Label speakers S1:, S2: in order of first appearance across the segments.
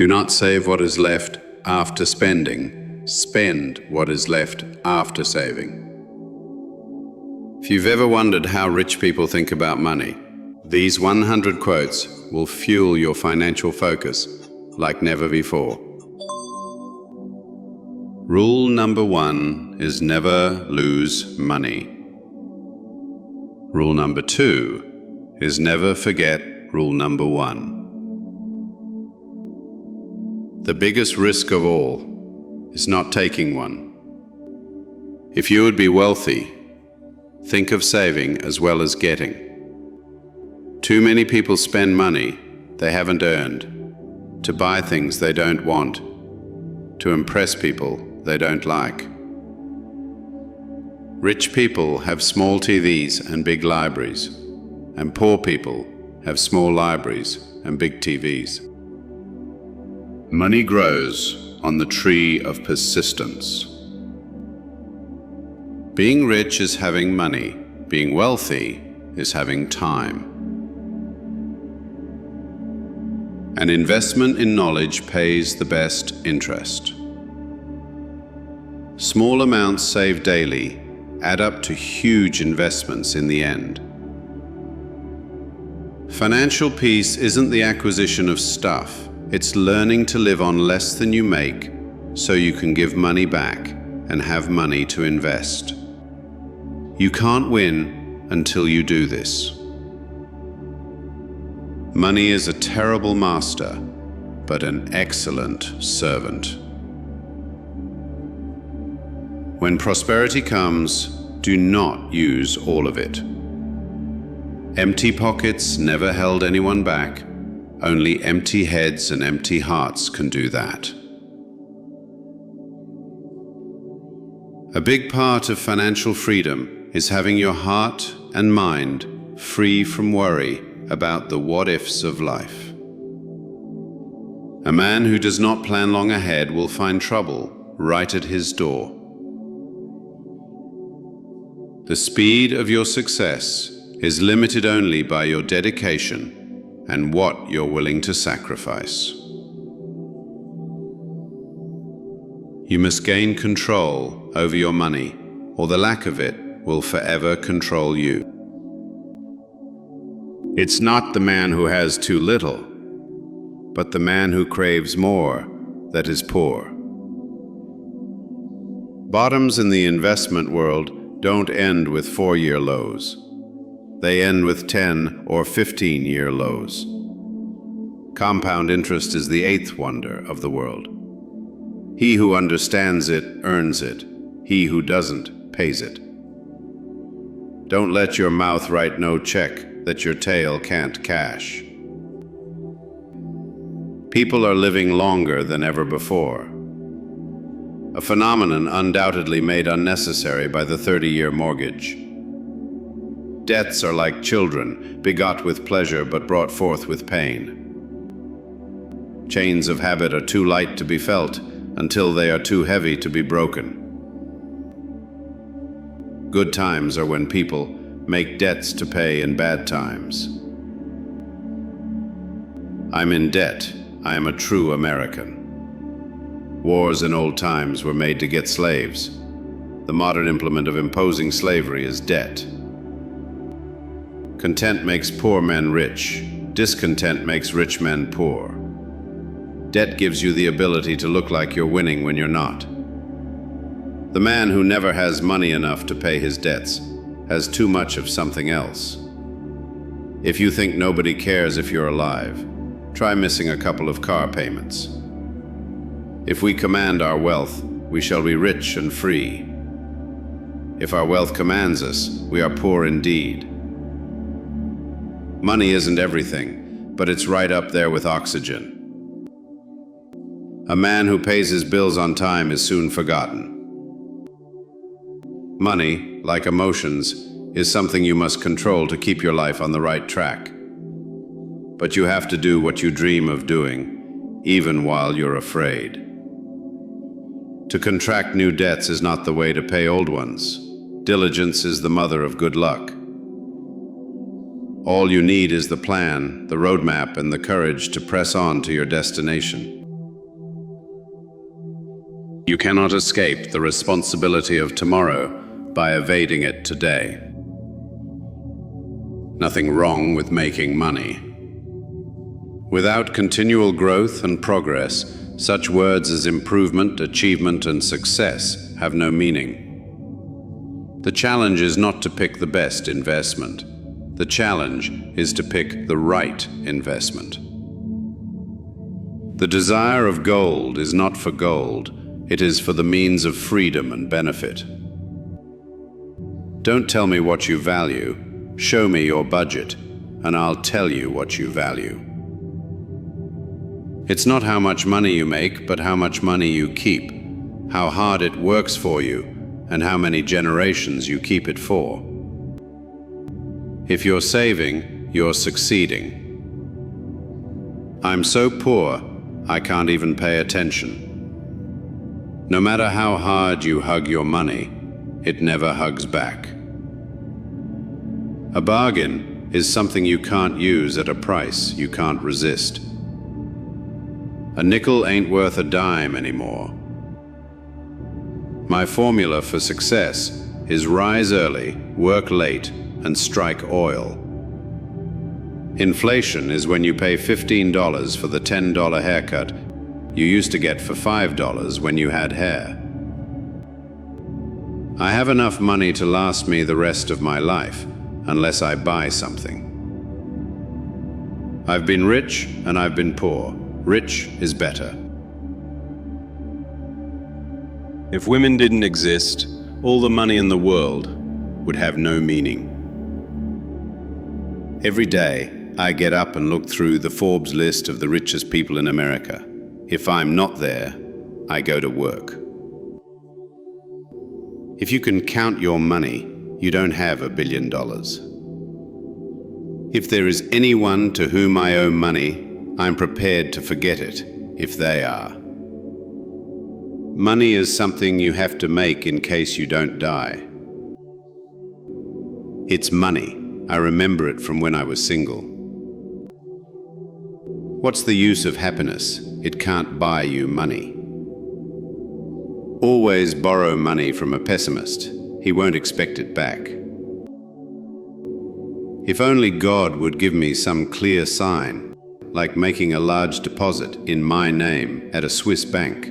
S1: Do not save what is left after spending. Spend what is left after saving. If you've ever wondered how rich people think about money, these 100 quotes will fuel your financial focus like never before. Rule number 1 is never lose money. Rule number 2 is never forget rule number 1. The biggest risk of all is not taking one. If you would be wealthy, think of saving as well as getting. Too many people spend money they haven't earned to buy things they don't want, to impress people they don't like. Rich people have small TVs and big libraries, and poor people have small libraries and big TVs. Money grows on the tree of persistence. Being rich is having money. Being wealthy is having time. An investment in knowledge pays the best interest. Small amounts saved daily add up to huge investments in the end. Financial peace isn't the acquisition of stuff. It's learning to live on less than you make so you can give money back and have money to invest. You can't win until you do this. Money is a terrible master, but an excellent servant. When prosperity comes, do not use all of it. Empty pockets never held anyone back. Only empty heads and empty hearts can do that. A big part of financial freedom is having your heart and mind free from worry about the what-ifs of life. A man who does not plan long ahead will find trouble right at his door. The speed of your success is limited only by your dedication and what you're willing to sacrifice. You must gain control over your money, or the lack of it will forever control you. It's not the man who has too little, but the man who craves more that is poor. Bottoms in the investment world don't end with 4-year lows. They end with 10 or 15-year lows. Compound interest is the 8th wonder of the world. He who understands it earns it. He who doesn't pays it. Don't let your mouth write no check that your tail can't cash. People are living longer than ever before. A phenomenon undoubtedly made unnecessary by the 30-year mortgage. Debts are like children, begot with pleasure but brought forth with pain. Chains of habit are too light to be felt until they are too heavy to be broken. Good times are when people make debts to pay in bad times. I'm in debt. I am a true American. Wars in old times were made to get slaves. The modern implement of imposing slavery is debt. Content makes poor men rich. Discontent makes rich men poor. Debt gives you the ability to look like you're winning when you're not. The man who never has money enough to pay his debts has too much of something else. If you think nobody cares if you're alive, try missing a couple of car payments. If we command our wealth, we shall be rich and free. If our wealth commands us, we are poor indeed. Money isn't everything, but it's right up there with oxygen. A man who pays his bills on time is soon forgotten. Money, like emotions, is something you must control to keep your life on the right track. But you have to do what you dream of doing, even while you're afraid. To contract new debts is not the way to pay old ones. Diligence is the mother of good luck. All you need is the plan, the roadmap, and the courage to press on to your destination. You cannot escape the responsibility of tomorrow by evading it today. Nothing wrong with making money. Without continual growth and progress, such words as improvement, achievement, and success have no meaning. The challenge is not to pick the best investment. The challenge is to pick the right investment. The desire of gold is not for gold, it is for the means of freedom and benefit. Don't tell me what you value, show me your budget, and I'll tell you what you value. It's not how much money you make, but how much money you keep, how hard it works for you, and how many generations you keep it for. If you're saving, you're succeeding. I'm so poor, I can't even pay attention. No matter how hard you hug your money, it never hugs back. A bargain is something you can't use at a price you can't resist. A nickel ain't worth a dime anymore. My formula for success is rise early, work late, and strike oil. Inflation is when you pay $15 for the $10 haircut you used to get for $5 when you had hair. I have enough money to last me the rest of my life, unless I buy something. I've been rich and I've been poor. Rich is better. If women didn't exist, all the money in the world would have no meaning. Every day, I get up and look through the Forbes list of the richest people in America. If I'm not there, I go to work. If you can count your money, you don't have $1 billion. If there is anyone to whom I owe money, I'm prepared to forget it, if they are. Money is something you have to make in case you don't die. It's money. I remember it from when I was single. What's the use of happiness? It can't buy you money. Always borrow money from a pessimist. He won't expect it back. If only God would give me some clear sign, like making a large deposit in my name at a Swiss bank.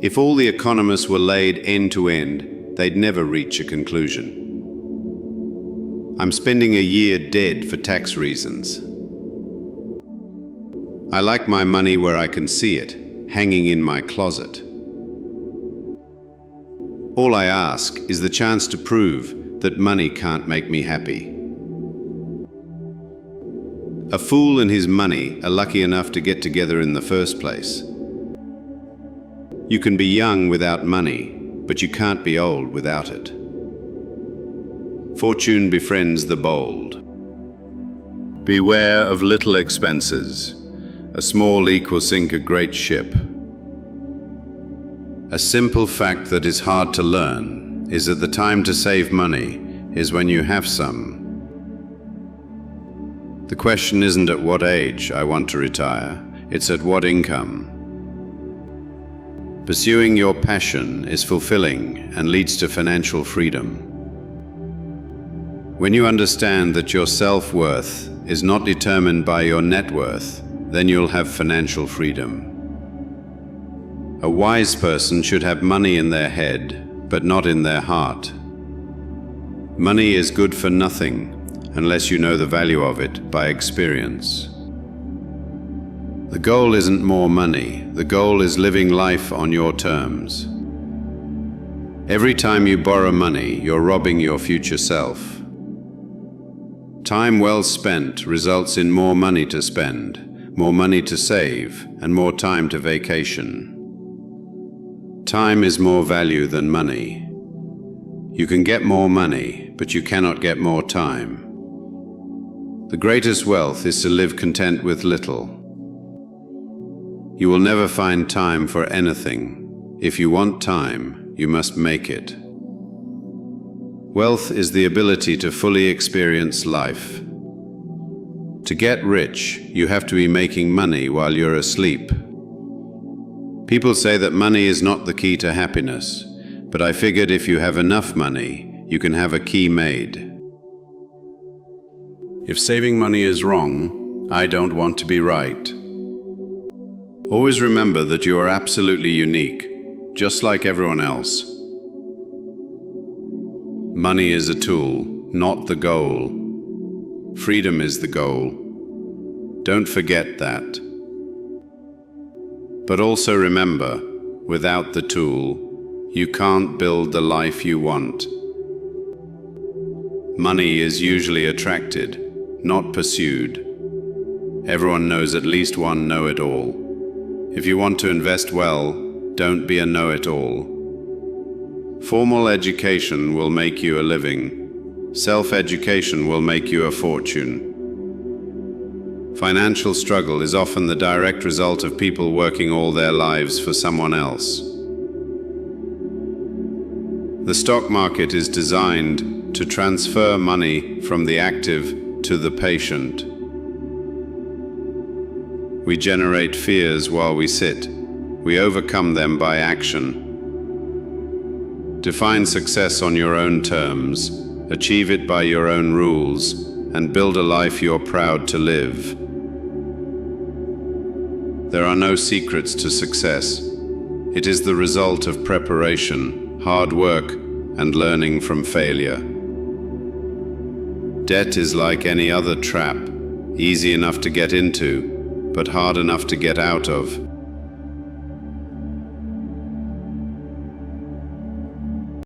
S1: If all the economists were laid end to end, they'd never reach a conclusion. I'm spending a year dead for tax reasons. I like my money where I can see it, hanging in my closet. All I ask is the chance to prove that money can't make me happy. A fool and his money are lucky enough to get together in the first place. You can be young without money, but you can't be old without it. Fortune befriends the bold. Beware of little expenses. A small leak will sink a great ship. A simple fact that is hard to learn is that the time to save money is when you have some. The question isn't at what age I want to retire, it's at what income. Pursuing your passion is fulfilling and leads to financial freedom. When you understand that your self-worth is not determined by your net worth, then you'll have financial freedom. A wise person should have money in their head, but not in their heart. Money is good for nothing unless you know the value of it by experience. The goal isn't more money, the goal is living life on your terms. Every time you borrow money, you're robbing your future self. Time well spent results in more money to spend, more money to save, and more time to vacation. Time is more value than money. You can get more money, but you cannot get more time. The greatest wealth is to live content with little. You will never find time for anything. If you want time, you must make it. Wealth is the ability to fully experience life. To get rich, you have to be making money while you're asleep. People say that money is not the key to happiness, but I figured if you have enough money, you can have a key made. If saving money is wrong, I don't want to be right. Always remember that you are absolutely unique, just like everyone else. Money is a tool, not the goal. Freedom is the goal. Don't forget that. But also remember, without the tool, you can't build the life you want. Money is usually attracted, not pursued. Everyone knows at least one know-it-all. If you want to invest well, don't be a know-it-all. Formal education will make you a living. Self-education will make you a fortune. Financial struggle is often the direct result of people working all their lives for someone else. The stock market is designed to transfer money from the active to the patient. We generate fears while we sit. We overcome them by action. Define success on your own terms, achieve it by your own rules, and build a life you're proud to live. There are no secrets to success. It is the result of preparation, hard work, and learning from failure. Debt is like any other trap, easy enough to get into, but hard enough to get out of.